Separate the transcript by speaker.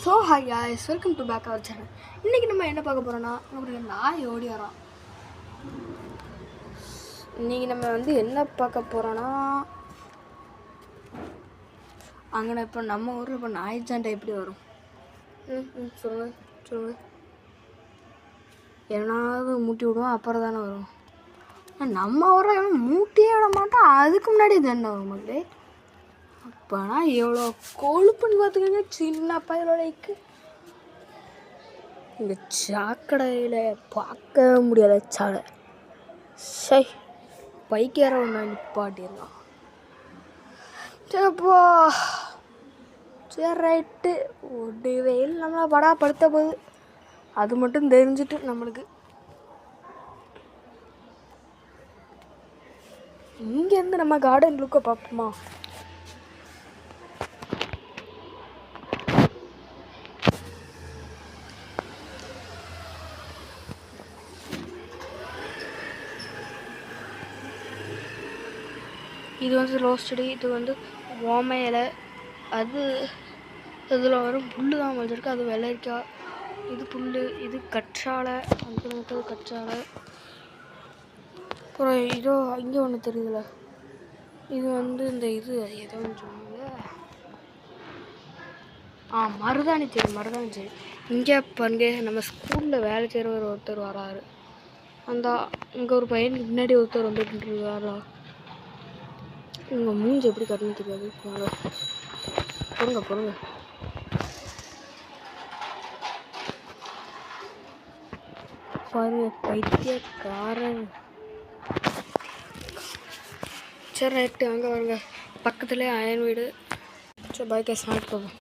Speaker 1: So hi guys, welcome to back our channel. இன்றைக்கி நம்ம என்ன பார்க்க போகிறோன்னா, ஒரு நாய் ஓடி வரோம். இன்றைக்கி நம்ம என்ன பார்க்க போகிறோன்னா, அங்கே இப்போ நம்ம ஊரில் இப்போ நாய் சண்டை எப்படி வரும்? சொல்லுங்கள் எவனாவது மூட்டி விடுவோம், அப்புறம் தானே வரும். நம்ம ஊரில் மூட்டியே விட மாட்டோம், அதுக்கு முன்னாடி சண்டை வரும் மக்களே. அப்போனா எவ்வளோ கொழுப்புன்னு பார்த்துக்கோங்க. சின்ன பயிரோடைக்கு இந்த சாக்கடையில் பார்க்க முடியாத சாலை சை பைக்கேற ஒன்று நிப்பாட்டிடலாம். சரிப்போ சரி ரைட்டு. ஒரு வெயில் நம்மளை படுத்த போகுது, அது மட்டும் தெரிஞ்சுட்டு நம்மளுக்கு இங்கேருந்து நம்ம கார்டன் லுக்கை பார்ப்போமா? இது ரோஸ் செடி, இது ஓமை இலை, அது இதில் வரும் புல் தான் வச்சுருக்கு, அது வெள்ளரிக்காய், இது புல், இது கற்றாழை, அது கற்றாழை. அப்புறம் இதோ இங்கே ஒன்று தெரியுதுல, இது இந்த இது ஏதோ ஒன்று சொன்னாங்க, மருதாணி செடி. இங்கே பாருங்க, நம்ம ஸ்கூலில் வேலை செய்கிறவர் ஒருத்தர் வராரு. இங்கே ஒரு பையனுக்கு முன்னாடி ஒருத்தர் வந்துட்டு இருக்காரா. உங்கள் மூஞ்சி எப்படி கட்டணும் தெரியாது. பொறுங்க பாருங்க, பைத்தியக்காரன். சரி ரைட்டு, அங்கே வருங்க, பக்கத்துலேயே அயன் வீடு. சரி பாய்க்கா ஸ்நாட் போகும்.